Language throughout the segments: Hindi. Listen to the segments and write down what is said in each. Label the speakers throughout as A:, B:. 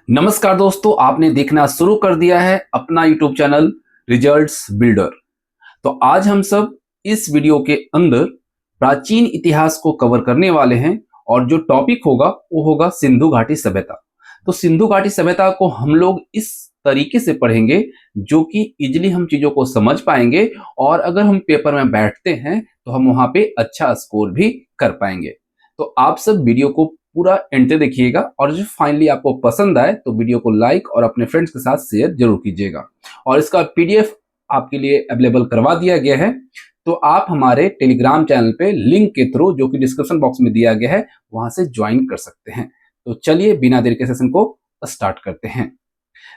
A: नमस्कार दोस्तों, आपने देखना शुरू कर दिया है अपना यूट्यूब चैनल रिजल्ट्स बिल्डर। तो आज हम सब इस वीडियो के अंदर प्राचीन इतिहास को कवर करने वाले हैं और जो टॉपिक होगा वो होगा सिंधु घाटी सभ्यता। तो सिंधु घाटी सभ्यता को हम लोग इस तरीके से पढ़ेंगे जो कि इजिली हम चीजों को समझ पाएंगे और अगर हम पेपर में बैठते हैं तो हम वहां पे अच्छा स्कोर भी कर पाएंगे। तो आप सब वीडियो को पूरा एंड तक देखिएगा और जो फाइनली आपको पसंद आए तो वीडियो को लाइक और अपने फ्रेंड्स के साथ शेयर जरूर कीजिएगा। और इसका पीडीएफ आपके लिए अवेलेबल करवा दिया गया है, तो आप हमारे टेलीग्राम चैनल पे लिंक के थ्रू जो कि डिस्क्रिप्शन बॉक्स में दिया गया है वहां से ज्वाइन कर सकते हैं। तो चलिए बिना देर के सेशन को स्टार्ट करते हैं।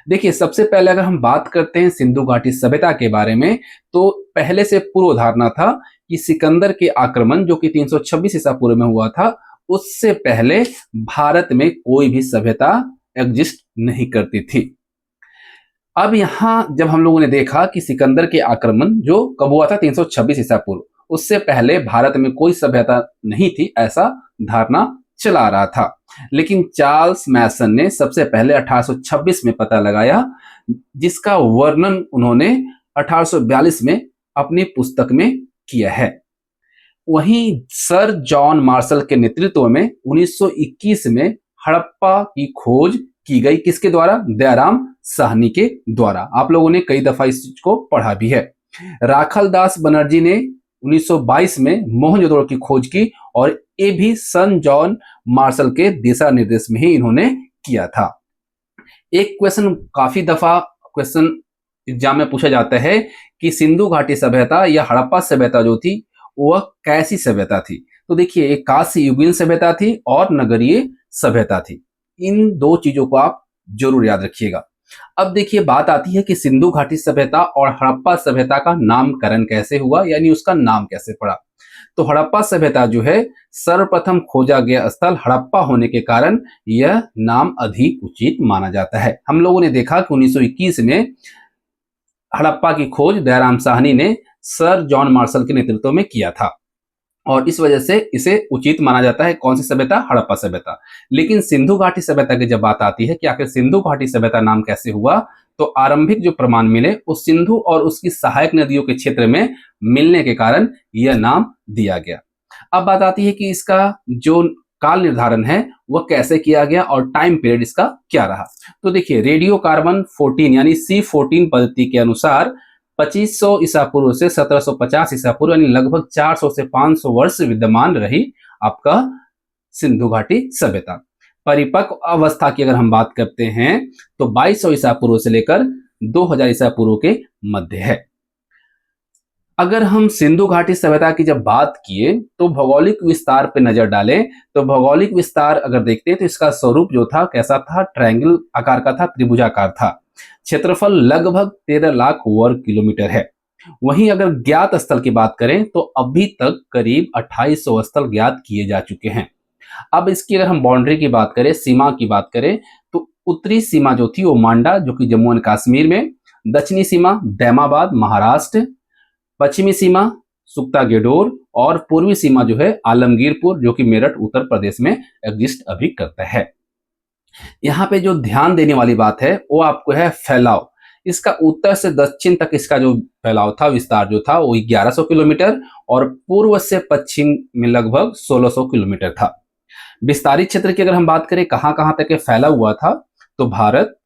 A: देखिए, सबसे पहले अगर हम बात करते हैं सिंधु घाटी सभ्यता के बारे में, तो पहले से पूर्व धारणा था कि सिकंदर के आक्रमण जो कि 326 ईसा पूर्व में हुआ था, उससे पहले भारत में कोई भी सभ्यता एग्जिस्ट नहीं करती थी। अब यहां जब हम लोगों ने देखा कि सिकंदर के आक्रमण जो कब हुआ था 326 ईसा पूर्व, उससे पहले भारत में कोई सभ्यता नहीं थी, ऐसा धारणा चला रहा था। लेकिन चार्ल्स मैसन ने सबसे पहले 1826 में पता लगाया, जिसका वर्णन उन्होंने 1842 में अपनी पुस्तक में किया है। वहीं सर जॉन मार्शल के नेतृत्व में 1921 में हड़प्पा की खोज की गई। किसके द्वारा? दयाराम साहनी के द्वारा। आप लोगों ने कई दफा इस चीज को पढ़ा भी है। राखल दास बनर्जी ने 1922 में मोहनजोदड़ो की खोज की और ये भी सन जॉन मार्शल के दिशा निर्देश में ही इन्होंने किया था। एक क्वेश्चन काफी दफा क्वेश्चन एग्जाम में पूछा जाता है कि सिंधु घाटी सभ्यता या हड़प्पा सभ्यता जो थी वह कैसी सभ्यता थी। तो देखिए, एक कांस्य युगीन सभ्यता थी और नगरीय सभ्यता थी। इन दो चीजों को आप जरूर याद रखिएगा। अब देखिए, बात आती है कि सिंधु घाटी सभ्यता और हड़प्पा सभ्यता का नामकरण कैसे हुआ, यानी उसका नाम कैसे पड़ा। तो हड़प्पा सभ्यता जो है, सर्वप्रथम खोजा गया स्थल हड़प्पा होने के कारण यह नाम अधिक उचित माना जाता है। हम लोगों ने देखा कि 1921 में हड़प्पा की खोज दयाराम साहनी ने सर जॉन मार्शल के नेतृत्व में किया था और इस वजह से इसे उचित माना जाता है। कौन सी सभ्यता? हड़प्पा सभ्यता। लेकिन सिंधु घाटी सभ्यता की जब बात आती है कि आखिर सिंधु घाटी सभ्यता नाम कैसे हुआ, तो आरंभिक जो प्रमाण मिले उस सिंधु और उसकी सहायक नदियों के क्षेत्र में मिलने के कारण यह नाम दिया गया। अब बात आती है कि इसका जो काल निर्धारण है वह कैसे किया गया और टाइम पीरियड इसका क्या रहा। तो देखिए, रेडियो कार्बन 14 यानी C14 पद्धति के अनुसार 2500 ईसा पूर्व से 1750 ईसा पूर्व यानी लगभग 400 से 500 वर्ष विद्यमान रही आपका सिंधु घाटी सभ्यता। परिपक्व अवस्था की अगर हम बात करते हैं तो 2200 ईसा पूर्व से लेकर 2000 ईसा पूर्व के मध्य है। अगर हम सिंधु घाटी सभ्यता की जब बात किए तो भौगोलिक विस्तार पे नजर डालें तो भौगोलिक विस्तार अगर देखते हैं तो इसका स्वरूप जो था कैसा था? ट्रायंगल आकार का था, त्रिभुजाकार था। क्षेत्रफल लगभग 13 लाख वर्ग किलोमीटर है। वहीं अगर ज्ञात स्थल की बात करें तो अभी तक करीब 2800 स्थल ज्ञात किए जा चुके हैं। अब इसकी अगर हम बाउंड्री की बात करें, सीमा की बात करें, तो उत्तरी सीमा जो थी वो मांडा जो कि जम्मू एंड कश्मीर में, दक्षिणी सीमा दैमाबाद महाराष्ट्र, पश्चिमी सीमा सुक्ता गेडोर और पूर्वी सीमा जो है आलमगीरपुर जो कि मेरठ उत्तर प्रदेश में एग्जिस्ट अभी करता है। यहाँ पे जो ध्यान देने वाली बात है वो आपको है फैलाव। इसका उत्तर से दक्षिण तक इसका जो फैलाव था, विस्तार जो था वो 1100 किलोमीटर और पूर्व से पश्चिम में लगभग 1600 किलोमीटर था। विस्तारित क्षेत्र की अगर हम बात करें कहां कहां तक ये फैला हुआ था, तो भारत,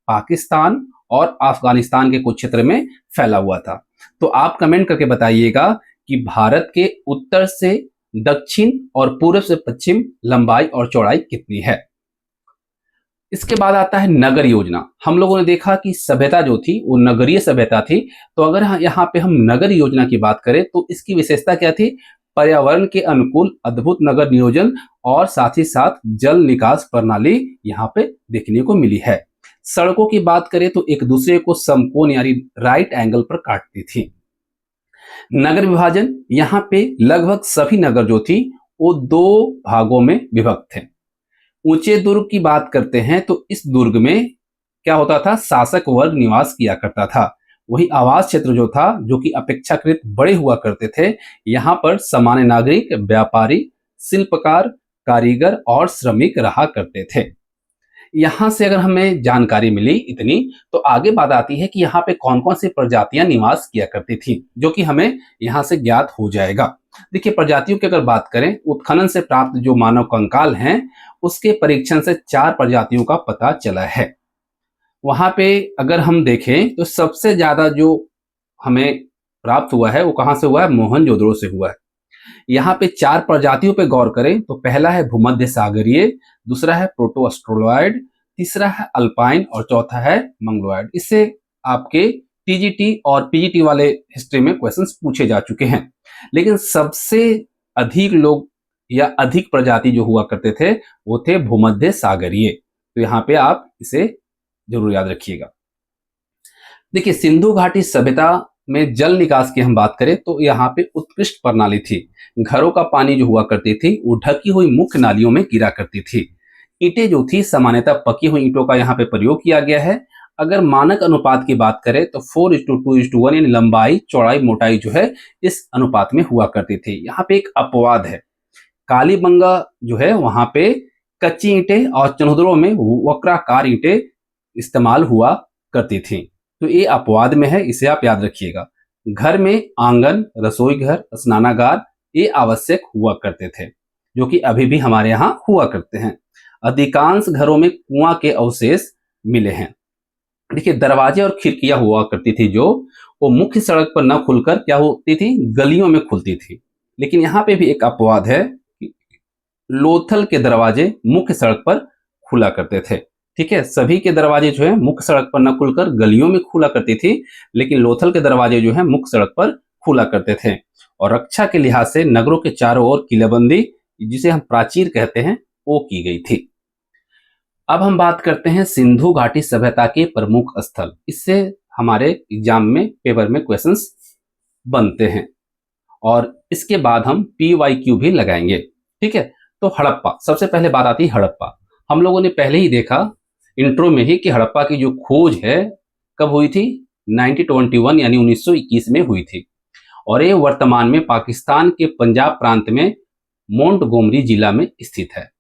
A: पाकिस्तान और अफगानिस्तान के कुछ क्षेत्र में फैला हुआ था। तो आप कमेंट करके बताइएगा कि भारत के उत्तर से दक्षिण और पूर्व से पश्चिम लंबाई और चौड़ाई कितनी है। इसके बाद आता है नगर योजना। हम लोगों ने देखा कि सभ्यता जो थी वो नगरीय सभ्यता थी। तो अगर यहाँ पे हम नगर योजना की बात करें तो इसकी विशेषता क्या थी? पर्यावरण के अनुकूल अद्भुत नगर नियोजन और साथ ही साथ जल निकास प्रणाली यहाँ पे देखने को मिली है। सड़कों की बात करें तो एक दूसरे को समकोण यानी राइट एंगल पर काटती थी। नगर विभाजन, यहाँ पे लगभग सभी नगर जो थी वो दो भागों में विभक्त थे। ऊंचे दुर्ग की बात करते हैं तो इस दुर्ग में क्या होता था? शासक वर्ग निवास किया करता था। वही आवास क्षेत्र जो था, जो कि अपेक्षाकृत बड़े हुआ करते थे, यहाँ पर सामान्य नागरिक, व्यापारी, शिल्पकार, कारीगर और श्रमिक रहा करते थे। यहां से अगर हमें जानकारी मिली इतनी, तो आगे बात आती है कि यहाँ पे कौन कौन सी प्रजातियां निवास किया करती थी, जो कि हमें यहाँ से ज्ञात हो जाएगा। देखिए, प्रजातियों की अगर बात करें, उत्खनन से प्राप्त जो मानव कंकाल हैं, उसके परीक्षण से 4 प्रजातियों का पता चला है। वहां पे अगर हम देखें तो सबसे ज्यादा जो हमें प्राप्त हुआ है वो कहां से हुआ है? मोहनजोदड़ो से हुआ है। यहाँ पे 4 प्रजातियों पे गौर करें तो पहला है भूमध्य सागरीय, दूसरा है प्रोटोअस्ट्रोलॉयड, तीसरा है अल्पाइन और चौथा है मंगलोइड। इससे आपके टीजीटी और पीजीटी वाले हिस्ट्री में क्वेश्चंस पूछे जा चुके हैं। लेकिन सबसे अधिक लोग या अधिक प्रजाति जो हुआ करते थे वो थे भूमध्य सागरीय। तो यहाँ पे आप इसे जरूर याद रखिएगा। देखिए, सिंधु घाटी सभ्यता में जल निकास की हम बात करें तो यहाँ पे उत्कृष्ट प्रणाली थी। घरों का पानी जो हुआ करती थी वो ढकी हुई मुख्य नालियों में गिरा करती थी। ईंटें जो थी सामान्यतः पकी हुई ईंटों का यहाँ पे प्रयोग किया गया है। अगर मानक अनुपात की बात करें तो 4:2:1 यानी लंबाई चौड़ाई मोटाई जो है इस अनुपात में हुआ करती थी। यहाँ पे एक अपवाद है, कालीबंगा जो है वहां पे कच्ची ईंटें और चनोदरों में वक्राकार ईंटें इस्तेमाल हुआ करती थी। तो ये अपवाद में है, इसे आप याद रखिएगा। घर में आंगन, रसोई घर, स्नानागार ये आवश्यक हुआ करते थे, जो कि अभी भी हमारे यहाँ हुआ करते हैं। अधिकांश घरों में कुआं के अवशेष मिले हैं। देखिए, दरवाजे और खिड़कियां हुआ करती थी जो वो मुख्य सड़क पर न खुलकर क्या होती थी? गलियों में खुलती थी। लेकिन यहाँ पे भी एक अपवाद है, लोथल के दरवाजे मुख्य सड़क पर खुला करते थे। ठीक है, सभी के दरवाजे जो है मुख्य सड़क पर न खुलकर गलियों में खुला करती थी, लेकिन लोथल के दरवाजे जो है मुख्य सड़क पर खुला करते थे। और रक्षा के लिहाज से नगरों के चारों ओर किलेबंदी, जिसे हम प्राचीर कहते हैं, वो की गई थी। अब हम बात करते हैं सिंधु घाटी सभ्यता के प्रमुख स्थल। इससे हमारे एग्जाम में पेपर में क्वेश्चंस बनते हैं और इसके बाद हम PYQ भी लगाएंगे। ठीक है, तो हड़प्पा, सबसे पहले बात आती है हड़प्पा। हम लोगों ने पहले ही देखा इंट्रो में ही कि हड़प्पा की जो खोज है कब हुई थी? 1921 यानी 1921 में हुई थी। और ये वर्तमान में पाकिस्तान के पंजाब प्रांत में मोंटगोमरी जिला में स्थित है।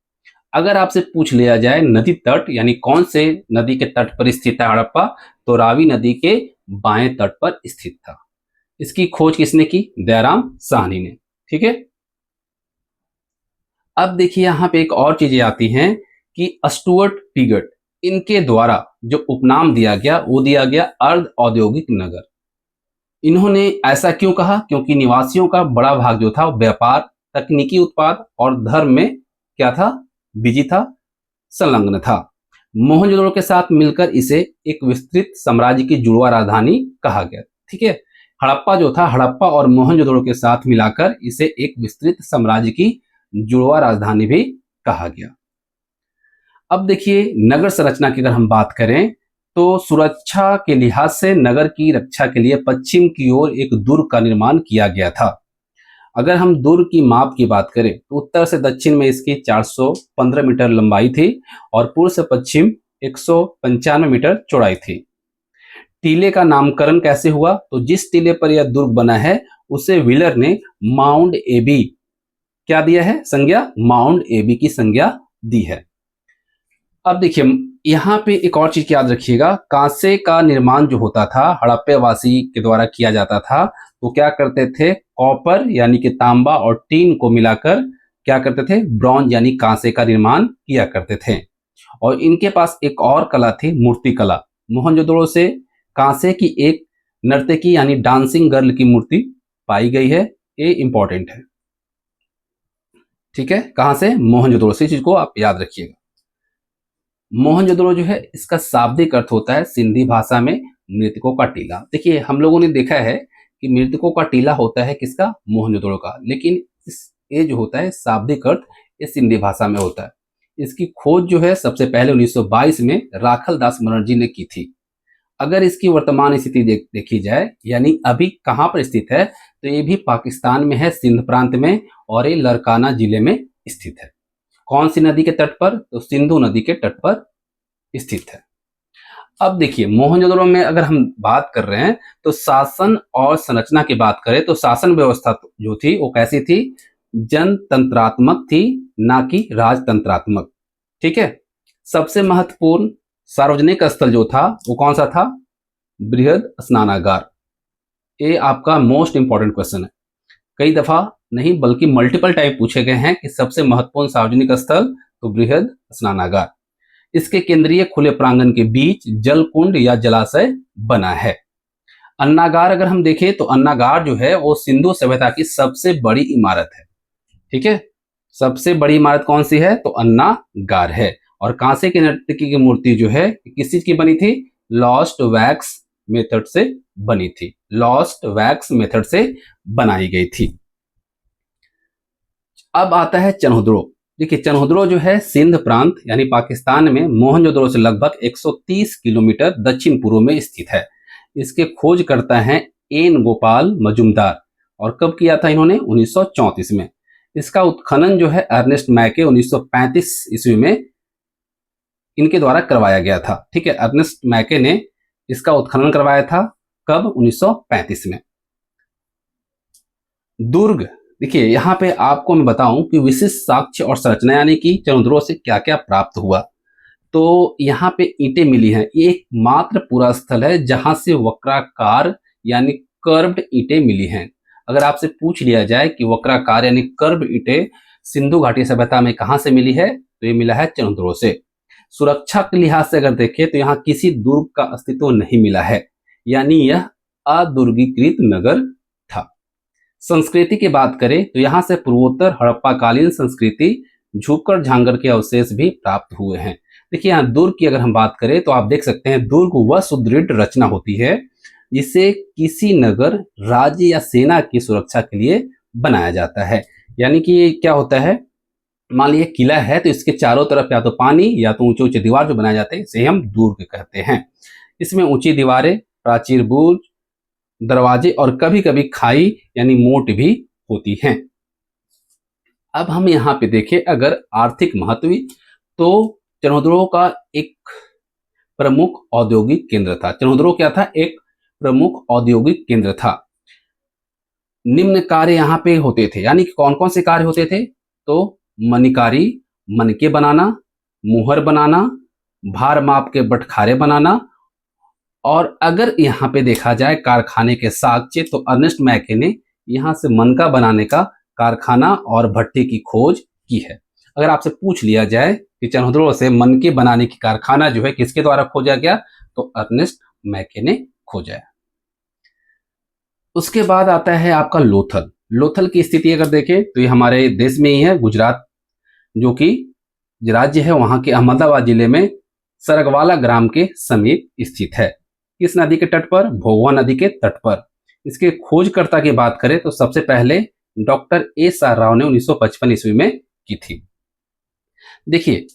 A: अगर आपसे पूछ लिया जाए नदी तट यानी कौन से नदी के तट पर स्थित है हड़प्पा, तो रावी नदी के बाएं तट पर स्थित था। इसकी खोज किसने की? दयाराम साहनी ने। ठीक है, अब देखिए यहाँ पे एक और चीजें आती हैं कि स्टुअर्ट पिगट, इनके द्वारा जो उपनाम दिया गया वो दिया गया अर्ध औद्योगिक नगर। इन्होंने ऐसा क्यों कहा? क्योंकि निवासियों का बड़ा भाग जो था व्यापार, तकनीकी उत्पाद और धर्म में क्या था? बिजी था, संलग्न था। मोहनजोदड़ो के साथ मिलकर इसे एक विस्तृत साम्राज्य की जुड़वा राजधानी कहा गया। ठीक है, हड़प्पा जो था, हड़प्पा और मोहनजोदड़ो के साथ मिलाकर इसे एक विस्तृत साम्राज्य की जुड़वा राजधानी भी कहा गया। अब देखिए, नगर संरचना की अगर हम बात करें तो सुरक्षा के लिहाज से नगर की रक्षा के लिए पश्चिम की ओर एक दुर्ग का निर्माण किया गया था। अगर हम दुर्ग की माप की बात करें तो उत्तर से दक्षिण में इसकी 415 मीटर लंबाई थी और पूर्व से पश्चिम 195 मीटर चौड़ाई थी। टीले का नामकरण कैसे हुआ? तो जिस टीले पर यह दुर्ग बना है उसे व्हीलर ने माउंट एबी क्या दिया है? संज्ञा, माउंट एबी की संज्ञा दी है। अब देखिए, यहाँ पे एक और चीज याद रखिएगा, कांसे का निर्माण जो होता था हड़प्पे वासी के द्वारा किया जाता था, तो क्या करते थे? कॉपर यानी कि तांबा और टीन को मिलाकर क्या करते थे? ब्रॉन्ज यानी कांसे का निर्माण किया करते थे। और इनके पास एक और कला थी, मूर्ति कला। मोहनजोदड़ो से कांसे की एक नर्तकी यानी डांसिंग गर्ल की मूर्ति पाई गई है, ये इंपॉर्टेंट है। ठीक है, कहां से? मोहनजोदड़ो से। इस चीज को आप याद रखिएगा। मोहनजोदड़ो जो है इसका शाब्दिक अर्थ होता है सिंधी भाषा में मृतकों का टीला। देखिए, हम लोगों ने देखा है कि मृतकों का टीला होता है किसका? मोहनजोदड़ो का। लेकिन ये जो होता है शाब्दिक अर्थ, ये सिंधी भाषा में होता है। इसकी खोज जो है सबसे पहले 1922 में राखल दास बनर्जी ने की थी। अगर इसकी वर्तमान स्थिति देखी जाए यानी अभी कहां पर स्थित है, तो ये भी पाकिस्तान में है, सिंध प्रांत में, और ये लरकाना जिले में स्थित है। कौन सी नदी के तट पर? तो सिंधु नदी के तट पर स्थित है। अब देखिए, मोहनजोदड़ो में अगर हम बात कर रहे हैं तो शासन और संरचना की बात करें तो शासन व्यवस्था जो थी वो कैसी थी? जनतंत्रात्मक थी, ना कि राजतंत्रात्मक। ठीक है, सबसे महत्वपूर्ण सार्वजनिक स्थल जो था वो कौन सा था? बृहद स्नानागार। ये आपका मोस्ट इंपॉर्टेंट क्वेश्चन है, कई दफा नहीं बल्कि मल्टीपल टाइम पूछे गए हैं कि सबसे महत्वपूर्ण सार्वजनिक स्थल, तो बृहद स्नानागार। इसके केंद्रीय खुले प्रांगण के बीच जल कुंड या जलाशय बना है। अन्नागार अगर हम देखें तो अन्नागार जो है वो सिंधु सभ्यता की सबसे बड़ी इमारत है। ठीक है, सबसे बड़ी इमारत कौन सी है? तो अन्नागार है। और कांसे की नर्तकी की मूर्ति जो है किस चीज की बनी थी? लॉस्ट वैक्स मेथड से बनी थी, लॉस्ट वैक्स मेथड से बनाई गई थी। अब आता है चन्हुद्रो। देखिए चन्हुद्रो जो है सिंध प्रांत यानी पाकिस्तान में मोहनजोदड़ो से लगभग 130 किलोमीटर दक्षिण पूर्व में स्थित है। इसके खोज करता है एन गोपाल मजुमदार। और कब किया था इन्होंने? 1934 में। इसका उत्खनन जो है अर्नेस्ट मैके 1935 ईस्वी में इनके द्वारा करवाया गया था। ठीक है, अर्नेस्ट मैके ने इसका उत्खनन करवाया था। कब? 1935 में। दुर्ग, देखिए यहाँ पे आपको मैं बताऊं कि विशिष्ट साक्ष्य और संरचना यानी कि चन्हुद्रो से क्या क्या प्राप्त हुआ। तो यहाँ पे ईंटें मिली हैं। ये एकमात्र पूरा स्थल है जहां से वक्राकार यानी कर्व्ड ईंटें मिली हैं। अगर आपसे पूछ लिया जाए कि वक्राकार यानी कर्व्ड ईंटें सिंधु घाटी सभ्यता में कहां से मिली है, तो ये मिला है चन्हुद्रो से। सुरक्षा के लिहाज से अगर देखें तो यहाँ किसी दुर्ग का अस्तित्व नहीं मिला है, यानी यह अदुर्गीकृत नगर था। संस्कृति की बात करें तो यहाँ से पूर्वोत्तर हड़प्पाकालीन संस्कृति झुक्कर झांगर के अवशेष भी प्राप्त हुए हैं। देखिए यहाँ दुर्ग की अगर हम बात करें तो आप देख सकते हैं दुर्ग वह सुदृढ़ रचना होती है जिसे किसी नगर, राज्य या सेना की सुरक्षा के लिए बनाया जाता है। यानी कि क्या होता है, मान लीजिए किला है तो इसके चारों तरफ या तो पानी या तो ऊंचे ऊंचे दीवार जो बनाए जाते हैं इसे हम दुर्ग कहते हैं। इसमें ऊंची दीवारें, प्राचीर, बुर्ज, दरवाजे और कभी कभी खाई यानी मोट भी होती हैं। अब हम यहाँ पे देखें अगर आर्थिक महत्व, तो चन्हुद्रो का एक प्रमुख औद्योगिक केंद्र था। चन्हुद्रो क्या था? एक प्रमुख औद्योगिक केंद्र था। निम्न कार्य यहाँ पे होते थे, यानी कि कौन कौन से कार्य होते थे? तो मणिकारी, मनके बनाना, मुहर बनाना, भार माप के बटखारे बनाना। और अगर यहाँ पे देखा जाए कारखाने के साक्ष्य तो अर्नेस्ट मैके ने यहाँ से मनका बनाने का कारखाना और भट्टी की खोज की है। अगर आपसे पूछ लिया जाए कि चन्हुद्रो से मनके बनाने की कारखाना जो है किसके द्वारा खोजा गया, तो अर्नेस्ट मैके ने खोजा। उसके बाद आता है आपका लोथल। लोथल की स्थिति अगर देखें तो ये हमारे देश में ही है, गुजरात जो कि राज्य है, वहां के अहमदाबाद जिले में सरगवाला ग्राम के समीप स्थित है। किस नदी के तट पर? भोगवा नदी के तट पर। इसके खोजकर्ता की बात करें तो सबसे पहले डॉक्टर एस.आर. राव ने 1955 ईस्वी में की थी। देखिए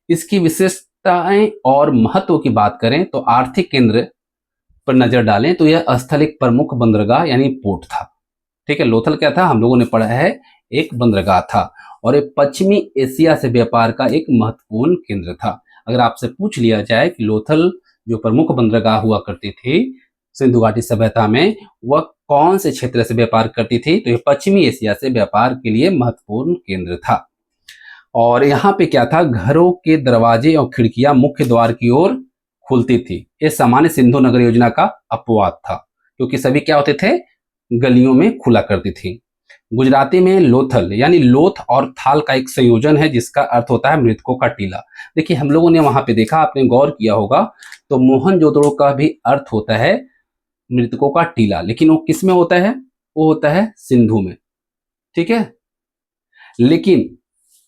A: इसकी विशेषताएं और महत्व की बात करें तो आर्थिक केंद्र पर नजर डालें तो यह स्थल एक प्रमुख बंदरगाह यानी पोर्ट था। ठीक है, लोथल क्या था? हम लोगों ने पढ़ा है एक बंदरगाह था और एक पश्चिमी एशिया से व्यापार का एक महत्वपूर्ण केंद्र था। अगर आपसे पूछ लिया जाए कि लोथल जो प्रमुख बंदरगाह हुआ करती थी सिंधु घाटी सभ्यता में, वह कौन से क्षेत्र से व्यापार करती थी, तो यह पश्चिमी एशिया से व्यापार के लिए महत्वपूर्ण केंद्र था। और यहाँ पे क्या था, घरों के दरवाजे और खिड़कियां मुख्य द्वार की ओर खुलती थी। ये सामान्य सिंधु नगर योजना का अपवाद था क्योंकि सभी क्या होते थे, गलियों में खुला करती थी। गुजराती में लोथल यानी लोथ और थाल का एक संयोजन है जिसका अर्थ होता है मृतकों का टीला। देखिए हम लोगों ने वहां पे देखा, आपने गौर किया होगा, तो मोहनजोदड़ो का भी अर्थ होता है मृतकों का टीला, लेकिन वो किस में होता है, वो होता है सिंधु में। ठीक है, लेकिन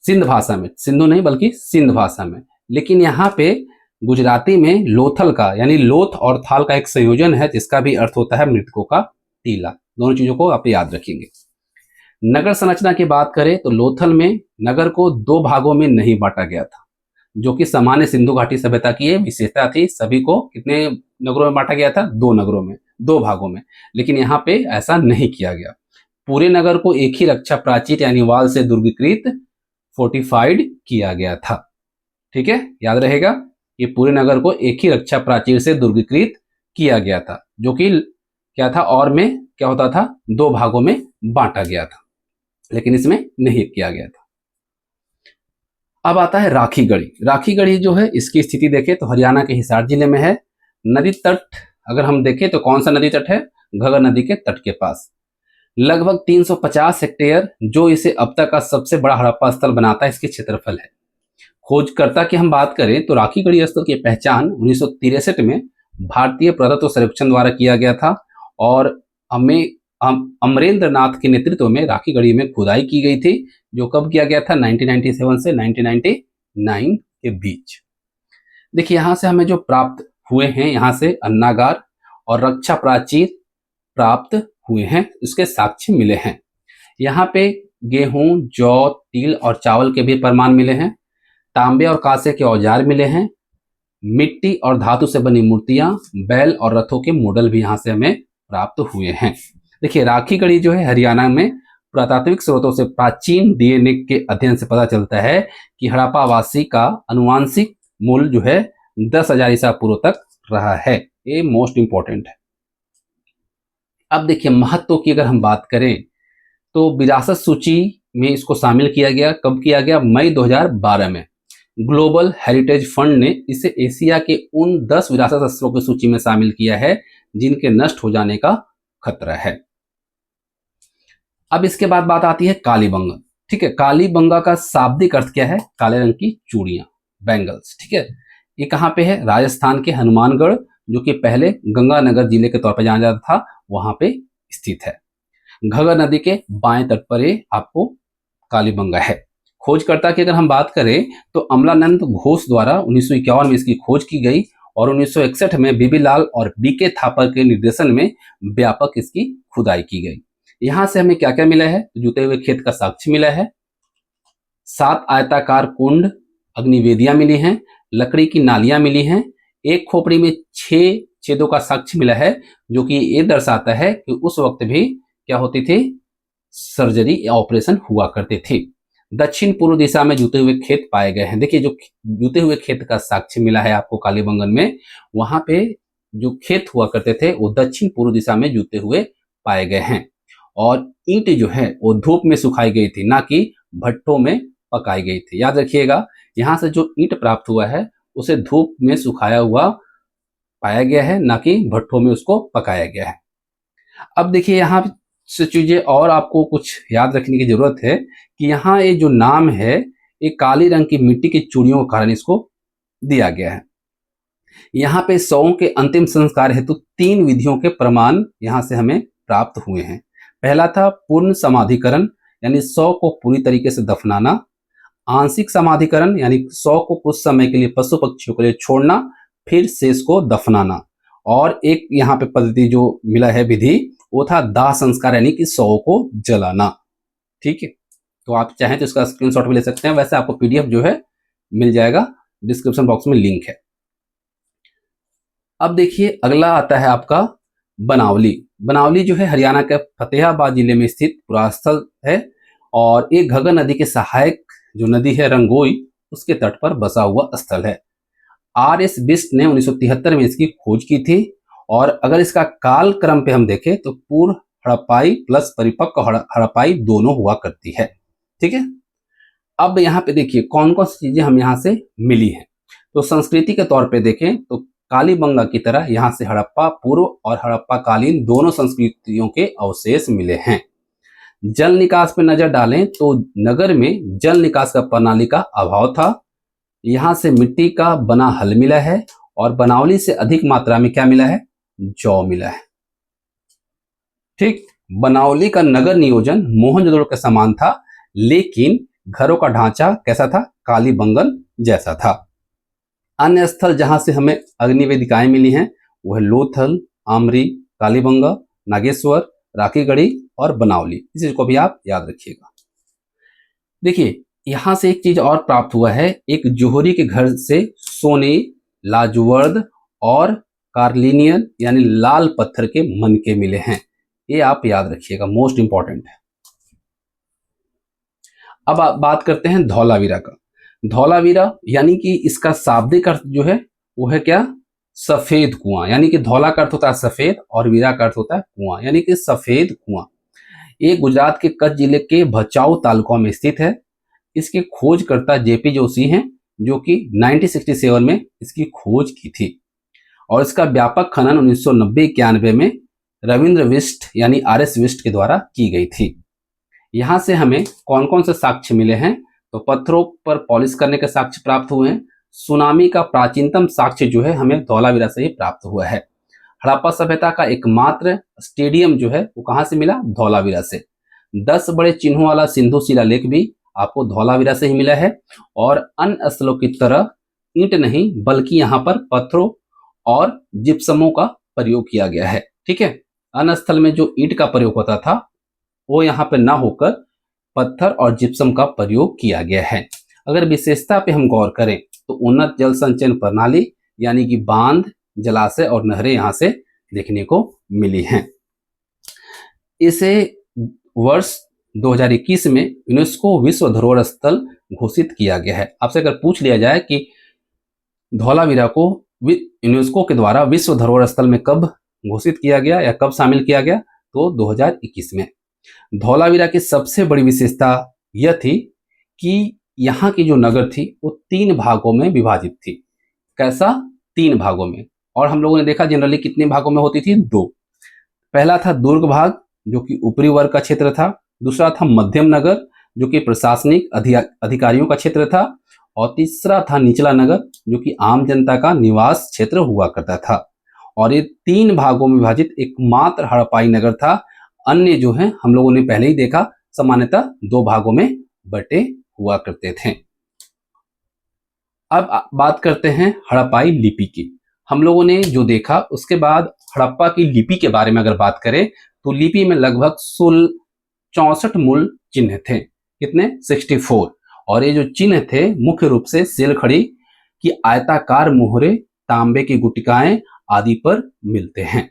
A: सिंध भाषा में, सिंधु नहीं बल्कि सिंध भाषा में। लेकिन यहाँ पे गुजराती में लोथल का यानी लोथ और थाल का एक संयोजन है जिसका भी अर्थ होता है मृतकों का टीला। दोनों चीजों को आप याद रखेंगे। नगर संरचना की बात करें तो लोथल में नगर को दो भागों में नहीं बांटा गया था, जो कि सामान्य सिंधु घाटी सभ्यता की ये विशेषता थी। सभी को कितने नगरों में बांटा गया था? दो नगरों में, दो भागों में। लेकिन यहाँ पे ऐसा नहीं किया गया। पूरे नगर को एक ही रक्षा प्राचीर यानी वाल से दुर्गीकृत फोर्टिफाइड किया गया था। ठीक है, याद रहेगा, ये पूरे नगर को एक ही रक्षा प्राचीर से दुर्गीकृत किया गया था, जो कि क्या था, और में क्या होता था, दो भागों में बांटा गया था, लेकिन इसमें नहीं किया गया था। अब आता है राखी गढ़ी। राखी गढ़ी जो है इसकी स्थिति देखें तो हरियाणा के हिसार जिले में है। नदी तट अगर हम देखें तो कौन सा नदी तट है, घग्गर नदी के तट के पास। लगभग 350 हेक्टेयर, जो इसे अब तक का सबसे बड़ा हड़प्पा स्थल बनाता है, इसके क्षेत्रफल है। खोजकर्ता की हम बात करें तो राखी गढ़ी स्थल की पहचान 1963 में भारतीय पुरातत्व सर्वेक्षण द्वारा किया गया था और अमरेंद्र नाथ के नेतृत्व में राखी गढ़ी में खुदाई की गई थी, जो कब किया गया था, 1997 से 1999 के बीच। देखिए यहाँ से हमें जो प्राप्त हुए हैं, यहाँ से अन्नागार और रक्षा प्राचीर प्राप्त हुए हैं, इसके साक्ष्य मिले हैं। यहाँ पे गेहूं, जौ, तिल और चावल के भी प्रमाण मिले हैं। तांबे और कांसे के औजार मिले हैं। मिट्टी और धातु से बनी मूर्तियां, बैल और रथों के मॉडल भी यहाँ से हमें प्राप्त हुए हैं। देखिए राखी गढ़ी जो है हरियाणा में पुरातात्विक स्रोतों से प्राचीन डीएनए के अध्ययन से पता चलता है कि हड़प्पावासी का अनुवांशिक मूल जो है 10,000 ईसा पूर्व तक रहा है। ये मोस्ट इंपॉर्टेंट है। अब देखिए महत्व की अगर हम बात करें तो विरासत सूची में इसको शामिल किया गया। कब किया गया? मई 2012 में। ग्लोबल हेरिटेज फंड ने इसे एशिया के उन 10 विरासत स्थलों की सूची में शामिल किया है जिनके नष्ट हो जाने का खतरा है। अब इसके बाद बात आती है कालीबंगा। ठीक है, कालीबंगा का शाब्दिक अर्थ क्या है? काले रंग की चूड़ियां, बैंगल्स। ठीक है, ये कहाँ पे है? राजस्थान के हनुमानगढ़, जो कि पहले गंगानगर जिले के तौर पर जाना जाता था, वहां पे स्थित है। घग्गर नदी के बाएं तट पर ये आपको कालीबंगा है। खोजकर्ता की अगर हम बात करें तो अमलानंद घोष द्वारा 1951 में इसकी खोज की गई और 1961 में बीबी लाल और बीके थापर के निर्देशन में व्यापक इसकी खुदाई की गई। यहां से हमें क्या क्या मिला है? जुते हुए खेत का साक्ष्य मिला है, 7 आयताकार कुंड, अग्निवेदियां मिली हैं, लकड़ी की नालियां मिली हैं, एक खोपड़ी में 6 छेदों का साक्ष्य मिला है, जो कि ये दर्शाता है कि उस वक्त भी क्या होती थी? सर्जरी या ऑपरेशन हुआ करते थे। दक्षिण पूर्व दिशा में जुते हुए खेत पाए गए हैं। देखिए जो जुते हुए खेत का साक्ष्य मिला है आपको कालीबंगन में, वहां पे जो खेत हुआ करते थे वो दक्षिण पूर्व दिशा में जुते हुए पाए गए हैं। और ईंट जो है वो धूप में सुखाई गई थी, ना कि भट्टों में पकाई गई थी। याद रखिएगा, यहाँ से जो ईंट प्राप्त हुआ है उसे धूप में सुखाया हुआ पाया गया है, ना कि भट्टों में उसको पकाया गया है। अब देखिए यहाँ से चीजें और आपको कुछ याद रखने की जरूरत है कि यहाँ ये जो नाम है ये काली रंग की मिट्टी की चूड़ियों के कारण इसको दिया गया है। यहाँ पे शवों के अंतिम संस्कार हेतु 3 विधियों के प्रमाण यहाँ से हमें प्राप्त हुए हैं। पहला था पूर्ण समाधिकरण, यानी शव को पूरी तरीके से दफनाना। आंशिक समाधिकरण, यानी शव को कुछ समय के लिए पशु पक्षियों के लिए छोड़ना, फिर शेष को दफनाना। और एक यहाँ पे पद्धति जो मिला है विधि, वो था दाह संस्कार, यानी कि शव को जलाना। ठीक है, तो आप चाहें तो इसका स्क्रीनशॉट भी ले सकते हैं। वैसे आपको पीडीएफ जो है मिल जाएगा, डिस्क्रिप्शन बॉक्स में लिंक है। अब देखिए अगला आता है आपका बनावली। बनावली जो है हरियाणा के फतेहाबाद जिले में स्थित पुरास्थल है और एक घग्गर नदी के सहायक जो नदी है रंगोई, उसके तट पर बसा हुआ स्थल है। आर.एस. बिष्ट ने 1973 में इसकी खोज की थी और अगर इसका काल क्रम पे हम देखें तो पूर्व हड़प्पाई प्लस परिपक्व हड़प्पाई दोनों हुआ करती है। ठीक है, अब यहाँ पे देखिए कौन कौन सी चीजें हम यहाँ से मिली हैं। तो संस्कृति के तौर पे देखें तो कालीबंगा की तरह यहाँ से हड़प्पा पूर्व और हड़प्पा कालीन दोनों संस्कृतियों के अवशेष मिले हैं। जल निकास पे नजर डालें तो नगर में जल निकास का प्रणाली का अभाव था। यहाँ से मिट्टी का बना हल मिला है और बनावली से अधिक मात्रा में क्या मिला है? जौ मिला है। ठीक, बनावली का नगर नियोजन मोहनजोदड़ो के समान था, लेकिन घरों का ढांचा कैसा था? कालीबंगन जैसा था। अन्य स्थल जहां से हमें अग्निवेदिकाएं मिली हैं वह लोथल, आमरी, कालीबंगा, नागेश्वर, राखी गढ़ी और बनावली। इस चीज को भी आप याद रखिएगा। देखिए यहां से एक चीज और प्राप्त हुआ है, एक जोहरी के घर से सोने, लाजवर्द और कार्लिनियन यानी लाल पत्थर के मनके मिले हैं। ये आप याद रखिएगा, मोस्ट इंपॉर्टेंट है। अब आप बात करते हैं धौलावीरा का। धौलावीरा यानी कि इसका शाब्दिक अर्थ जो है वो है क्या? सफेद कुआं। यानी कि धौला का अर्थ होता है सफेद और वीरा का अर्थ होता है कुआं, यानी कि सफेद कुआं। ये गुजरात के कच्छ जिले के भचाऊ तालुका में स्थित है। इसके खोजकर्ता जेपी जोशी हैं, जो कि 1967 में इसकी खोज की थी। और इसका व्यापक खनन 1990-91 में रविंद्र विष्ट यानी RS विष्ट के द्वारा की गई थी। यहां से हमें कौन कौन से साक्ष्य मिले हैं? तो पत्थरों पर पॉलिश करने के साक्ष्य प्राप्त हुए हैं। सुनामी का प्राचीनतम साक्ष्य जो है हमें धौलावीरा से ही प्राप्त हुआ है। हड़प्पा सभ्यता का एकमात्र स्टेडियम जो है वो कहां से मिला? धौलावीरा से। 10 बड़े चिन्हों वाला सिंधु शिलालेख भी आपको धौलावीरा से ही मिला है। और अन्य स्थलों की तरह ईंट नहीं बल्कि यहाँ पर पत्थरों और जिप्समों का प्रयोग किया गया है। ठीक है, अन्य स्थल में जो ईंट का प्रयोग होता था वो यहाँ पे ना होकर पत्थर और जिप्सम का प्रयोग किया गया है। अगर विशेषता पे हम गौर करें तो उन्नत जल संचयन प्रणाली यानी कि बांध, जलाशय और नहरें यहाँ से देखने को मिली हैं। इसे वर्ष 2021 में यूनेस्को विश्व धरोहर स्थल घोषित किया गया है। आपसे अगर पूछ लिया जाए कि धौलावीरा को यूनेस्को के द्वारा विश्व धरोहर स्थल में कब घोषित किया गया या कब शामिल किया गया, तो 2021 में। धौलावीरा की सबसे बड़ी विशेषता यह थी कि यहाँ की जो नगर थी वो 3 भागों में विभाजित थी। कैसा? 3 भागों में। और हम लोगों ने देखा जनरली कितने भागों में होती थी? 2। पहला था दुर्ग भाग जो कि ऊपरी वर्ग का क्षेत्र था। दूसरा था मध्यम नगर जो कि प्रशासनिक अधिकारियों का क्षेत्र था। और तीसरा था निचला नगर जो कि आम जनता का निवास क्षेत्र हुआ करता था। और ये 3 भागों में विभाजित एकमात्र हड़प्पाई नगर था। अन्य जो है हम लोगों ने पहले ही देखा सामान्यतः 2 भागों में बटे हुआ करते थे। अब बात करते हैं हड़प्पाई लिपि की। हम लोगों ने जो देखा उसके बाद हड़प्पा की लिपि के बारे में अगर बात करें तो लिपि में लगभग 64 मूल चिन्ह थे। कितने? 64। और ये जो चिन्ह थे मुख्य रूप से सेलखड़ी की आयताकार मोहरे, तांबे की गुटिकाएं आदि पर मिलते हैं।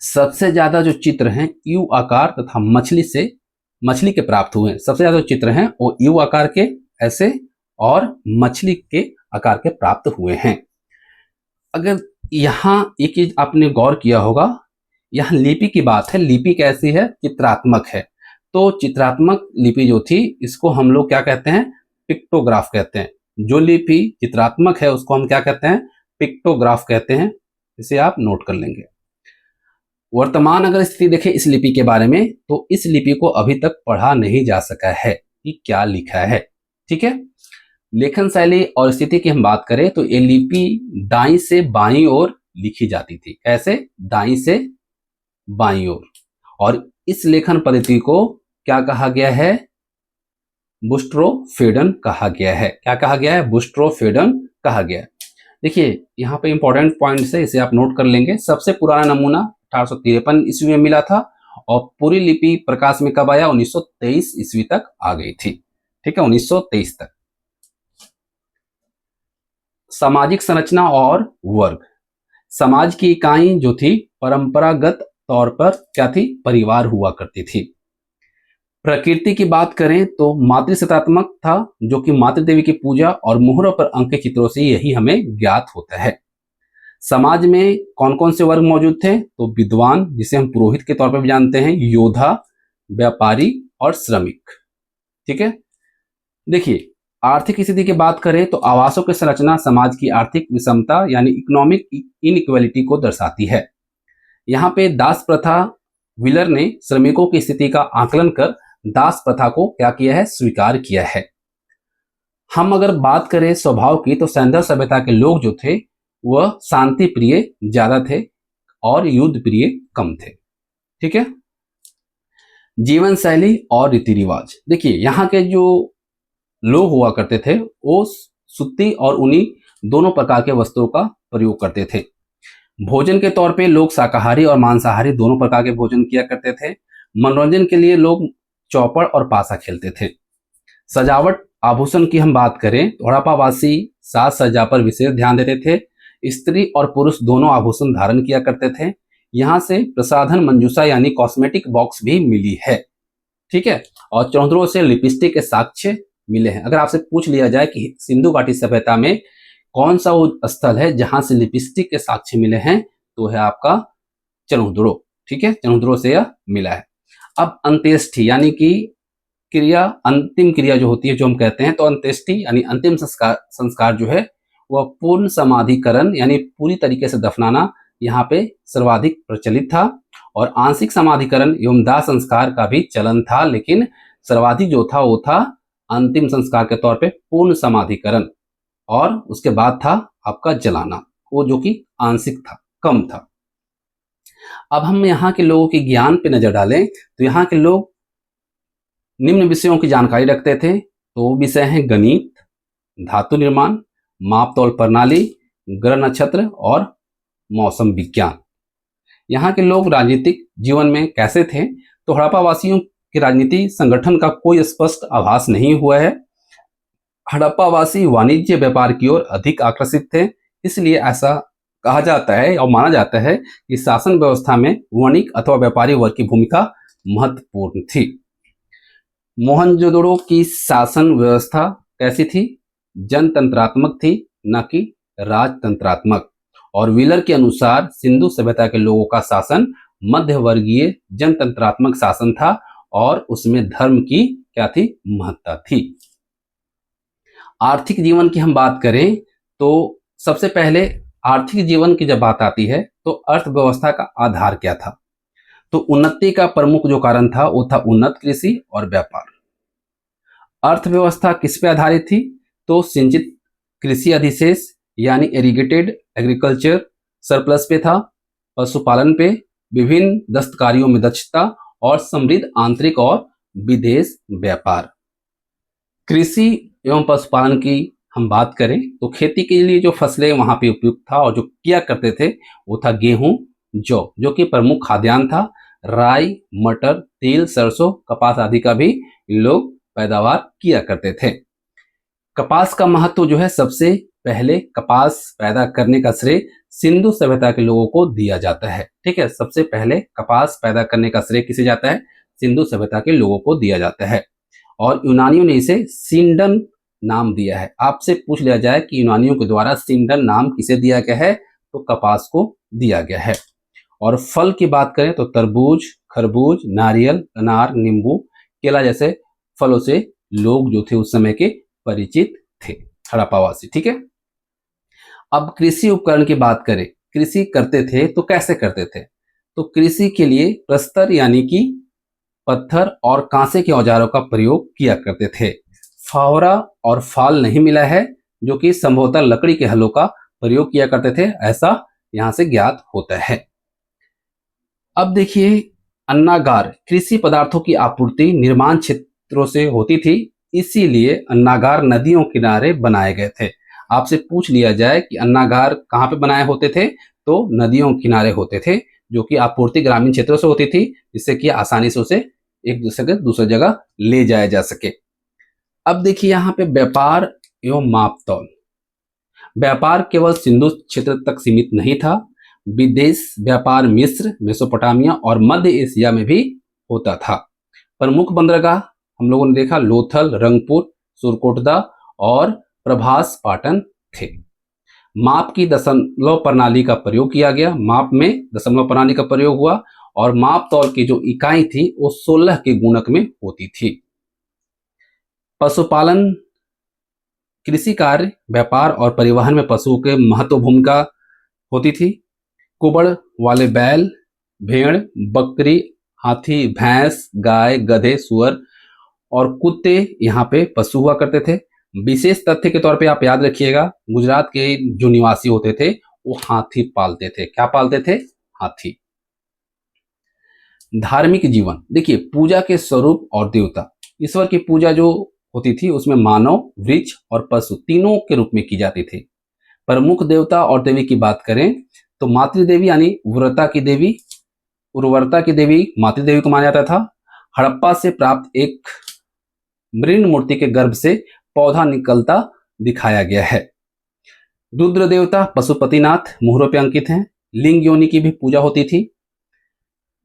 A: सबसे ज्यादा जो चित्र हैं यू आकार तथा मछली के प्राप्त हुए हैं। सबसे ज्यादा चित्र हैं वो यू आकार के ऐसे और मछली के आकार के प्राप्त हुए हैं। अगर यहाँ एक चीज आपने गौर किया होगा, यहाँ लिपि की बात है। लिपि कैसी है? चित्रात्मक है। तो चित्रात्मक लिपि जो थी इसको हम लोग क्या कहते हैं? पिक्टोग्राफ कहते हैं। जो लिपि चित्रात्मक है उसको हम क्या कहते हैं? पिक्टोग्राफ कहते हैं। इसे आप नोट कर लेंगे। वर्तमान अगर स्थिति देखें इस लिपि के बारे में तो इस लिपि को अभी तक पढ़ा नहीं जा सका है कि क्या लिखा है। ठीक है, लेखन शैली और स्थिति की हम बात करें तो ये लिपि दाईं से बाईं ओर लिखी जाती थी। कैसे? दाईं से बाईं ओर। और इस लेखन पद्धति को क्या कहा गया है? बुस्ट्रोफेडन कहा गया है। क्या कहा गया है? बुस्ट्रोफेडन कहा गया है। देखिए यहाँ पे इंपॉर्टेंट पॉइंट है, इसे आप नोट कर लेंगे। सबसे पुराना नमूना 1853 ईस्वी में मिला था और पूरी लिपि प्रकाश में कब आया? 1923 ईस्वी तक आ गई थी। ठीक है, 1923 तक। सामाजिक संरचना और वर्ग। समाज की इकाई जो थी परंपरागत तौर पर क्या थी? परिवार हुआ करती थी। प्रकृति की बात करें तो मातृसत्तात्मक था जो कि मातृ देवी की पूजा और मोहरों पर अंकित चित्रों से यही हमें ज्ञात होता है। समाज में कौन कौन से वर्ग मौजूद थे? तो विद्वान जिसे हम पुरोहित के तौर पर भी जानते हैं, योद्धा, व्यापारी और श्रमिक। ठीक है, देखिए आर्थिक स्थिति की बात करें तो आवासों की संरचना समाज की आर्थिक विषमता यानी इकोनॉमिक इनइक्वालिटी को दर्शाती है। यहाँ पे दास प्रथा, व्हीलर ने श्रमिकों की स्थिति का आकलन कर दास प्रथा को क्या किया है? स्वीकार किया है। हम अगर बात करें स्वभाव की तो सैंधव सभ्यता के लोग जो थे वह शांति प्रिय ज्यादा थे और युद्ध प्रिय कम थे। ठीक है, जीवन शैली और रीति रिवाज। देखिए यहाँ के जो लोग हुआ करते थे वो सूती और ऊनी दोनों प्रकार के वस्त्रों का प्रयोग करते थे। भोजन के तौर पे लोग शाकाहारी और मांसाहारी दोनों प्रकार के भोजन किया करते थे। मनोरंजन के लिए लोग चौपड़ और पासा खेलते थे। सजावट आभूषण की हम बात करें तो हड़प्पावासी साज सज्जा पर विशेष ध्यान देते थे। स्त्री और पुरुष दोनों आभूषण धारण किया करते थे। यहाँ से प्रसाधन मंजूषा यानी कॉस्मेटिक बॉक्स भी मिली है। ठीक है, और चौधरों से लिपस्टिक के साक्ष्य मिले हैं। अगर आपसे पूछ लिया जाए कि सिंधु घाटी सभ्यता में कौन सा वो स्थल है जहां से लिपस्टिक के साक्ष्य मिले हैं तो है आपका चनहुद्रो। ठीक है, चनहुद्रो से यह मिला है। अब अंत्येष्टि यानी कि क्रिया, अंतिम क्रिया जो होती है, जो हम कहते हैं, तो अंत्येष्टि यानी अंतिम संस्कार जो है वह पूर्ण समाधिकरण यानी पूरी तरीके से दफनाना यहाँ पे सर्वाधिक प्रचलित था। और आंशिक समाधिकरण एवं दाह संस्कार का भी चलन था, लेकिन सर्वाधिक जो था वो था अंतिम संस्कार के तौर पे पूर्ण समाधिकरण, और उसके बाद था आपका जलाना, वो जो कि आंशिक था, कम था। अब हम यहाँ के लोगों के ज्ञान पे नजर डालें तो यहाँ के लोग निम्न विषयों की जानकारी रखते थे। तो वो विषय हैं गणित, धातु निर्माण, मापतौल प्रणाली, ग्रह नक्षत्र और मौसम विज्ञान। यहाँ के लोग राजनीतिक जीवन में कैसे थे, तो हड़प्पा वासियों के राजनीति संगठन का कोई स्पष्ट आभास नहीं हुआ है। हड़प्पा वासी वाणिज्य व्यापार की ओर अधिक आकर्षित थे, इसलिए ऐसा कहा जाता है और माना जाता है कि शासन व्यवस्था में वणिक अथवा व्यापारी वर्ग की भूमिका महत्वपूर्ण थी। मोहनजोदड़ो की शासन व्यवस्था कैसी थी? जनतंत्रात्मक थी, न कि राजतंत्रात्मक। और व्हीलर के अनुसार सिंधु सभ्यता के लोगों का शासन मध्यवर्गीय जनतंत्रात्मक शासन था और उसमें धर्म की क्या थी? महत्ता थी। आर्थिक जीवन की हम बात करें तो सबसे पहले आर्थिक जीवन की जब बात आती है तो अर्थव्यवस्था का आधार क्या था? तो उन्नति का प्रमुख जो कारण था वो था उन्नत कृषि और व्यापार। अर्थव्यवस्था किस पे आधारित थी? तो सिंचित कृषि अधिशेष यानी इरिगेटेड एग्रीकल्चर सरप्लस पे था, पशुपालन पे, विभिन्न दस्तकारियों में दक्षता और समृद्ध आंतरिक और विदेश व्यापार। कृषि एवं पशुपालन की हम बात करें तो खेती के लिए जो फसलें वहां पे उपयुक्त था और जो किया करते थे वो था गेहूं, जौ जो कि प्रमुख खाद्यान्न था, राई, मटर, तिल, सरसों, कपास आदि का भी लोग पैदावार किया करते थे। कपास का महत्व जो है, सबसे पहले कपास पैदा करने का श्रेय सिंधु सभ्यता के लोगों को दिया जाता है। ठीक है, सबसे पहले कपास पैदा करने का श्रेय किसे जाता है? सिंधु सभ्यता के लोगों को दिया जाता है। और यूनानियों ने इसे सिंडन नाम दिया है। आपसे पूछ लिया जाए कि यूनानियों के द्वारा सिंडन नाम किसे दिया गया है, तो कपास को दिया गया है। और फल की बात करें तो तरबूज, खरबूज, नारियल, अनार, नींबू, केला जैसे फलों से लोग जो थे उस समय के परिचित थे, हड़प्पावासी। ठीक है, अब कृषि उपकरण की बात करें, कृषि करते थे तो कैसे करते थे? तो कृषि के लिए प्रस्तर यानी कि पत्थर और कांसे के औजारों का प्रयोग किया करते थे। फावड़ा और फाल नहीं मिला है, जो कि संभवतः लकड़ी के हलों का प्रयोग किया करते थे, ऐसा यहां से ज्ञात होता है। अब देखिए, अन्नागार, कृषि पदार्थों की आपूर्ति निर्माण क्षेत्रों से होती थी, इसीलिए अन्नागार नदियों किनारे बनाए गए थे। आपसे पूछ लिया जाए कि अन्नागार कहाँ पे बनाए होते थे, तो नदियों किनारे होते थे, जो कि आपूर्ति ग्रामीण क्षेत्रों से होती थी, जिससे कि आसानी से उसे एक दूसरे जगह ले जाया जा सके। अब देखिए यहाँ पे व्यापार एवं मापतौल। व्यापार केवल सिंधु क्षेत्र तक सीमित नहीं था, विदेश व्यापार मिस्र, मेसोपोटामिया और मध्य एशिया में भी होता था। प्रमुख बंदरगाह हम लोगों ने देखा लोथल, रंगपुर, सुरकोटदा और प्रभास पाटन थे। माप की दशमलव प्रणाली का प्रयोग किया गया, माप में दशमलव प्रणाली का प्रयोग हुआ और माप तौल की जो इकाई थी वो 16 के गुणक में होती थी। पशुपालन, कृषि कार्य, व्यापार और परिवहन में पशुओं के महत्व भूमिका होती थी। कुबड़ वाले बैल, भेड़, बकरी, हाथी, भैंस, गाय, गधे, सुअर और कुत्ते यहाँ पे पशु हुआ करते थे। विशेष तथ्य के तौर पे आप याद रखिएगा, गुजरात के जो निवासी होते थे वो हाथी पालते थे। क्या पालते थे? हाथी। धार्मिक जीवन, देखिए पूजा के स्वरूप और देवता, ईश्वर की पूजा जो होती थी उसमें मानव, वृक्ष और पशु तीनों के रूप में की जाती थी। प्रमुख देवता और देवी की बात करें तो मातृदेवी यानी उर्वरता की देवी मातृदेवी को माना जाता था। हड़प्पा से प्राप्त एक मृण मूर्ति के गर्भ से पौधा निकलता दिखाया गया है। रुद्र देवता पशुपतिनाथ मोहरों पे अंकित हैं। लिंग योनि की भी पूजा होती थी।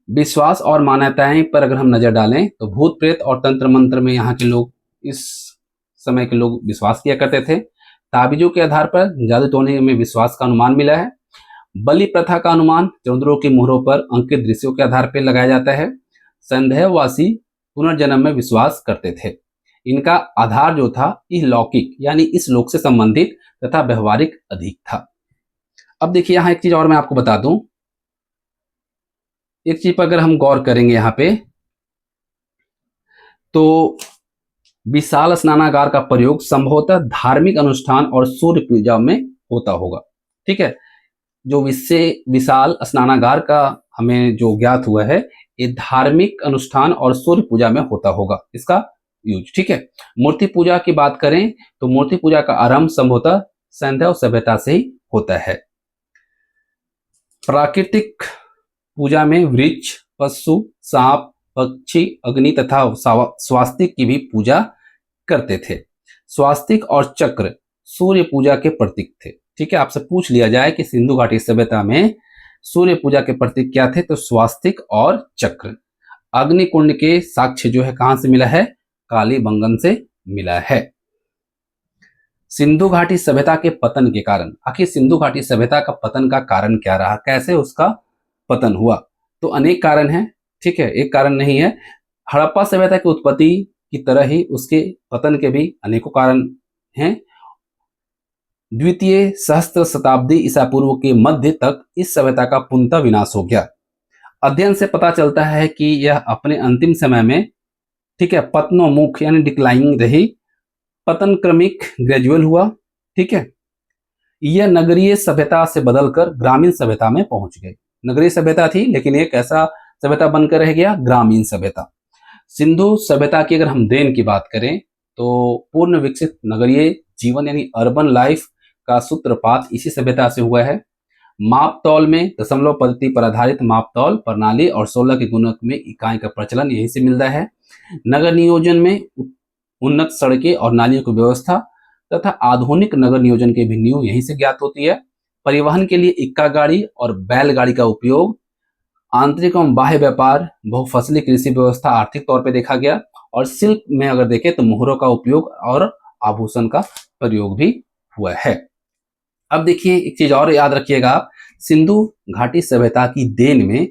A: विश्वास और मान्यताएं पर अगर हम नजर डालें तो भूत प्रेत और तंत्र मंत्र में यहाँ के लोग, इस समय के लोग विश्वास किया करते थे। ताबीजों के आधार पर जादू टोने में विश्वास का अनुमान मिला है। बलि प्रथा का अनुमान चंद्रों की मोहरों पर अंकित दृश्यों के आधार पर लगाया जाता है। संदेहवासी पुनर्जन्म में विश्वास करते थे। इनका आधार जो था इहलौकिक यानी इस लोक से संबंधित तथा व्यवहारिक अधिक था। अब देखिए यहाँ एक चीज और मैं आपको बता दूं, एक चीज पर अगर हम गौर करेंगे यहाँ पे तो विशाल स्नानागार का प्रयोग संभवतः धार्मिक अनुष्ठान और सूर्य पूजा में होता होगा। ठीक है, जो विशाल स्नानागार का हमें जो ज्ञात हुआ है ये धार्मिक अनुष्ठान और सूर्य पूजा में होता होगा इसका यूज। ठीक है, मूर्ति पूजा की बात करें तो मूर्ति पूजा का आरंभ संभवतः सैंधव सभ्यता से ही होता है। प्राकृतिक पूजा में वृक्ष, पशु, सांप, पक्षी, अग्नि तथा स्वास्तिक की भी पूजा करते थे। स्वास्तिक और चक्र सूर्य पूजा के प्रतीक थे। ठीक है, आपसे पूछ लिया जाए कि सिंधु घाटी सभ्यता में सूर्य पूजा के प्रतीक क्या थे, तो स्वास्तिक और चक्र। अग्निकुंड के साक्ष्य जो है कहां से मिला है, कालीबंगन से मिला है। सिंधु घाटी सभ्यता के पतन के कारण, आखिर सिंधु घाटी सभ्यता का पतन का कारण क्या रहा, कैसे उसका पतन हुआ, तो अनेक कारण हैं। ठीक है, एक कारण नहीं है। हड़प्पा सभ्यता की उत्पत्ति की तरह ही उसके पतन के भी अनेकों कारण हैं। द्वितीय सहस्त्र शताब्दी ईसा पूर्व के मध्य तक इस सभ्यता का पूर्णतः विनाश हो गया। अध्ययन से पता चलता है कि यह अपने अंतिम समय में, ठीक है, पतनोन्मुख यानी डिक्लाइनिंग रही। पतन क्रमिक ग्रेजुअल हुआ। ठीक है, यह नगरीय सभ्यता से बदलकर ग्रामीण सभ्यता में पहुंच गई। नगरीय सभ्यता थी लेकिन एक ऐसा सभ्यता बनकर रह गया, ग्रामीण सभ्यता। सिंधु सभ्यता की अगर हम देन की बात करें तो पूर्ण विकसित नगरीय जीवन यानी अर्बन लाइफ का सूत्रपात इसी सभ्यता से हुआ है। माप तौल में दशमलव पद्धति पर आधारित माप तौल प्रणाली और 16 के गुणक में इकाई का प्रचलन यहीं से मिलता है। नगर नियोजन में उन्नत सड़कें और नालियों की व्यवस्था तथा आधुनिक नगर नियोजन के भी नींव यहीं से ज्ञात होती है। परिवहन के लिए इक्का गाड़ी और बैलगाड़ी का उपयोग, आंतरिक एवं बाह्य व्यापार, बहुफसली कृषि व्यवस्था आर्थिक तौर पर देखा गया। और शिल्प में अगर देखें तो मोहरों का उपयोग और आभूषण का प्रयोग भी हुआ है। अब देखिए एक चीज और याद रखिएगा आप, सिंधु घाटी सभ्यता की देन में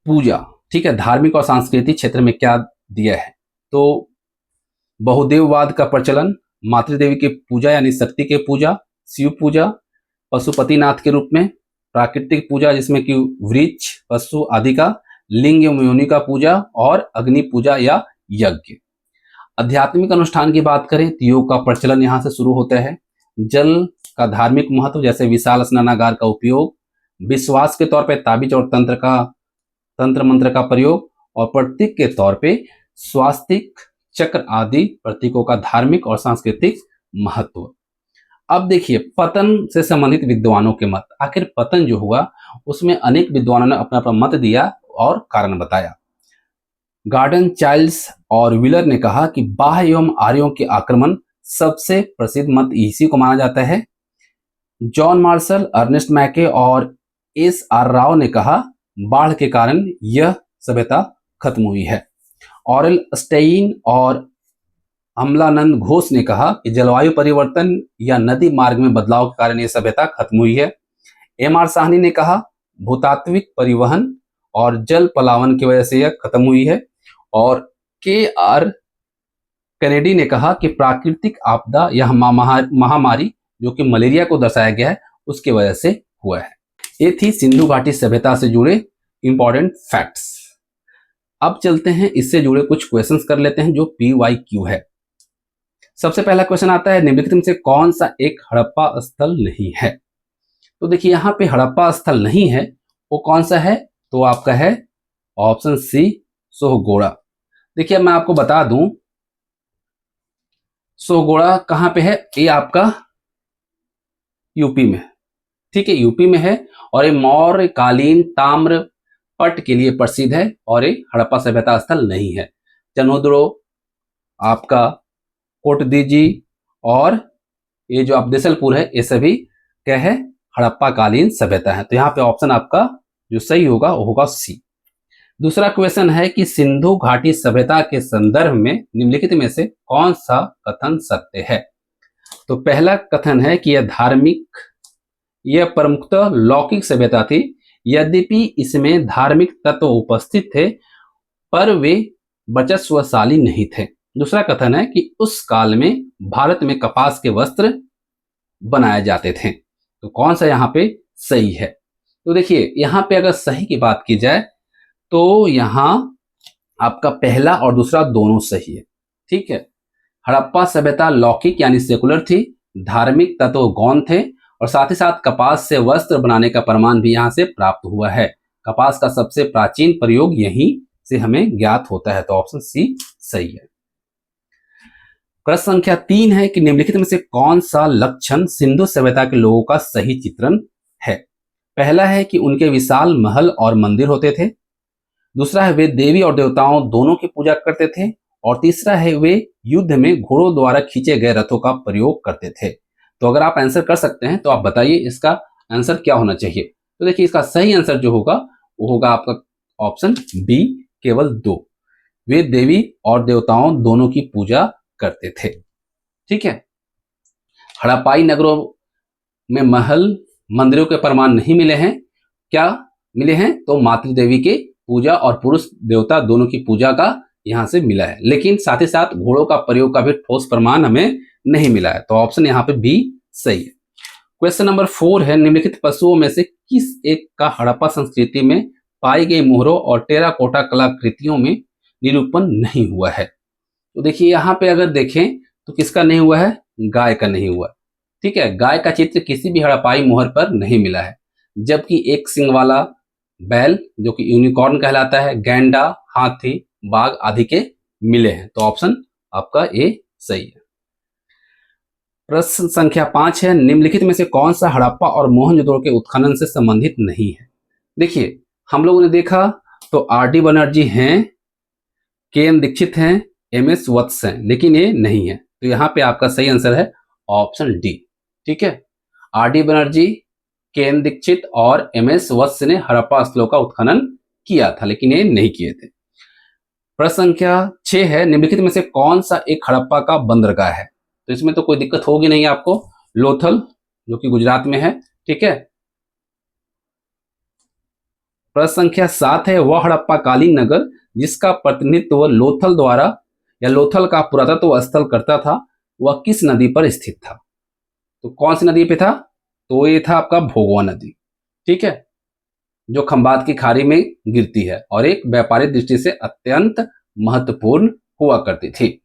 A: पूजा, ठीक है, धार्मिक और सांस्कृतिक क्षेत्र में क्या दिया है, तो बहुदेववाद का प्रचलन, मातृदेवी की पूजा यानी शक्ति की पूजा, शिव पूजा, पशुपतिनाथ के रूप में, प्राकृतिक पूजा जिसमें कि वृक्ष, पशु आदि का, लिंग एवं योनि का पूजा और अग्नि पूजा या यज्ञ। आध्यात्मिक अनुष्ठान की बात करें तो योग का प्रचलन यहाँ से शुरू होता है। जल का धार्मिक महत्व जैसे विशाल स्नानागार का उपयोग, विश्वास के तौर पे ताबीज और तंत्र मंत्र का प्रयोग और प्रतीक के तौर पे स्वास्तिक, चक्र आदि प्रतीकों का धार्मिक और सांस्कृतिक महत्व। अब देखिए पतन से संबंधित विद्वानों के मत, आखिर पतन जो हुआ उसमें अनेक विद्वानों ने अपना अपना मत दिया और कारण बताया। गार्डन, चाइल्ड्स और व्हीलर ने कहा कि बाह्य एवं आर्यों के आक्रमण सबसे प्रसिद्ध मत इसी को माना जाता है। जॉन मार्शल, अर्नेस्ट मैके और एस.आर. राव ने कहा बाढ़ के कारण यह सभ्यता खत्म हुई है। ऑरेल स्टेइन और अमलानंद घोष ने कहा कि जलवायु परिवर्तन या नदी मार्ग में बदलाव के कारण यह सभ्यता खत्म हुई है। एम.आर. साहनी ने कहा भूतात्विक परिवहन और जल पलायन की वजह से यह खत्म हुई है। और के.आर. कैनेडी ने कहा कि प्राकृतिक आपदा या महामारी जो कि मलेरिया को दर्शाया गया है उसके वजह से हुआ है। ये थी सिंधु घाटी सभ्यता से जुड़े इंपॉर्टेंट फैक्ट्स। अब चलते हैं इससे जुड़े कुछ क्वेश्चंस कर लेते हैं जो PYQ है। सबसे पहला क्वेश्चन आता है निम्नलिखित में से कौन सा एक हड़प्पा स्थल नहीं है। तो देखिए यहाँ पे हड़प्पा स्थल नहीं है, वो कौन सा है, तो आपका है ऑप्शन सी, सोहगोड़ा। देखिए मैं आपको बता दूं सोहगोड़ा कहां पे है, ये आपका यूपी में, ठीक है, यूपी में है। और ये मौर्य कालीन ताम्र पट के लिए प्रसिद्ध है और ये हड़प्पा सभ्यता स्थल नहीं है। चनोद्रो, आपका कोटदीजी और ये जो आप देसलपुर है, ये सभी क्या है, हड़प्पा कालीन सभ्यता है। तो यहाँ पे ऑप्शन आपका जो सही होगा वो होगा सी। दूसरा क्वेश्चन है कि सिंधु घाटी सभ्यता के संदर्भ में निम्नलिखित में से कौन सा कथन सत्य है। तो पहला कथन है कि यह प्रमुखतः लौकिक सभ्यता थी, यद्यपि इसमें धार्मिक तत्व उपस्थित थे पर वे वर्चस्वशाली नहीं थे। दूसरा कथन है कि उस काल में भारत में कपास के वस्त्र बनाए जाते थे। तो कौन सा यहाँ पे सही है? तो देखिए यहाँ पे अगर सही की बात की जाए तो यहाँ आपका पहला और दूसरा दोनों सही है। ठीक है, हड़प्पा सभ्यता लौकिक यानी सेकुलर थी, धार्मिक तत्व गौण थे और साथ ही साथ कपास से वस्त्र बनाने का प्रमाण भी यहाँ से प्राप्त हुआ है। कपास का सबसे प्राचीन प्रयोग यहीं से हमें ज्ञात होता है। तो ऑप्शन सी सही है। प्रश्न संख्या 3 है कि निम्नलिखित में से कौन सा लक्षण सिंधु सभ्यता के लोगों का सही चित्रण है? पहला है कि उनके विशाल महल और मंदिर होते थे। दूसरा है वे देवी और देवताओं दोनों की पूजा करते थे। और तीसरा है वे युद्ध में घोड़ों द्वारा खींचे गए रथों का प्रयोग करते थे। तो अगर आप आंसर कर सकते हैं तो आप बताइए इसका आंसर क्या होना चाहिए। तो देखिए इसका सही आंसर जो होगा वो होगा आपका ऑप्शन बी, केवल 2। वे देवी और देवताओं दोनों की पूजा करते थे। ठीक है, हड़प्पाई नगरों में महल मंदिरों के प्रमाण नहीं मिले हैं। क्या मिले हैं? तो मातृ देवी के पूजा और पुरुष देवता दोनों की पूजा का यहां से मिला है, लेकिन साथ ही साथ घोड़ों का प्रयोग का भी ठोस प्रमाण हमें नहीं मिला है। तो ऑप्शन यहाँ पे बी सही है। क्वेश्चन नंबर 4 है निम्नलिखित पशुओं में से किस एक का हड़प्पा संस्कृति में पाई गई मोहरों और टेराकोटा कलाकृतियों में निरूपण नहीं हुआ है? तो देखिए यहाँ पे अगर देखें तो किसका नहीं हुआ है? गाय का नहीं हुआ। ठीक है, गाय का चित्र किसी भी हड़प्पाई मोहर पर नहीं मिला है, जबकि एक सिंग वाला बैल जो कि यूनिकॉर्न कहलाता है, गैंडा, हाथी, बाघ आदि के मिले हैं। तो ऑप्शन आपका ए सही है। प्रश्न संख्या 5 है निम्नलिखित में से कौन सा हड़प्पा और मोहनजोदड़ो के उत्खनन से संबंधित नहीं है? देखिए हम लोगों ने देखा तो आर.डी. बनर्जी हैं, के.एन. दीक्षित हैं, एम.एस. वत्स हैं, लेकिन ये नहीं है। तो यहाँ पे आपका सही आंसर है ऑप्शन डी। ठीक है, आर.डी. बनर्जी, के.एन. दीक्षित और एम.एस. वत्स ने हड़प्पा स्थलों का उत्खनन किया था, लेकिन ये नहीं किए थे। प्रश्न संख्या 6 है निम्नलिखित में से कौन सा एक हड़प्पा का बंदरगाह है? तो इसमें तो कोई दिक्कत होगी नहीं आपको। लोथल जो कि गुजरात में है। ठीक है, प्रश्न संख्या 7 है वह हड़प्पा कालीन नगर जिसका प्रतिनिधित्व लोथल द्वारा या लोथल का पुरातत्व स्थल करता था, वह किस नदी पर स्थित था? तो कौन सी नदी पे था? तो ये था आपका भोगवा नदी। ठीक है, जो खंबात की खाड़ी में गिरती है और एक व्यापारिक दृष्टि से अत्यंत महत्वपूर्ण हुआ करती थी।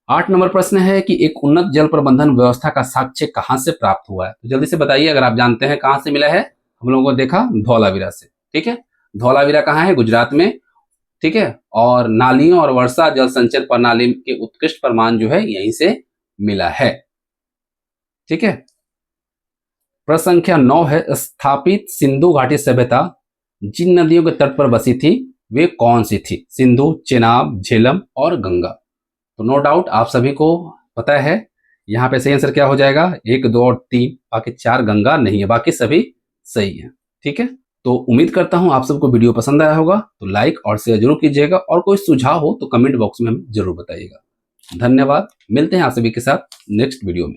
A: 8 नंबर प्रश्न है कि एक उन्नत जल प्रबंधन व्यवस्था का साक्ष्य कहां से प्राप्त हुआ है? तो जल्दी से बताइए अगर आप जानते हैं कहां से मिला है। हम लोगों को देखा धौलावीरा से। ठीक है, धौलावीरा कहां है? गुजरात में। ठीक है, और नालियों और वर्षा जल संचय प्रणाली के उत्कृष्ट प्रमाण जो है यहीं से मिला है। ठीक है, प्रश्न संख्या 9 है स्थापित सिंधु घाटी सभ्यता जिन नदियों के तट पर बसी थी वे कौन सी थी? सिंधु, चेनाब, झेलम और गंगा। तो नो डाउट आप सभी को पता है यहाँ पे सही आंसर क्या हो जाएगा? 1, 2 और 3, बाकी 4 गंगा नहीं है, बाकी सभी सही है। ठीक है, तो उम्मीद करता हूं आप सबको वीडियो पसंद आया होगा। तो लाइक और शेयर जरूर कीजिएगा और कोई सुझाव हो तो कमेंट बॉक्स में हमें जरूर बताइएगा। धन्यवाद, मिलते हैं आप सभी के साथ नेक्स्ट वीडियो में।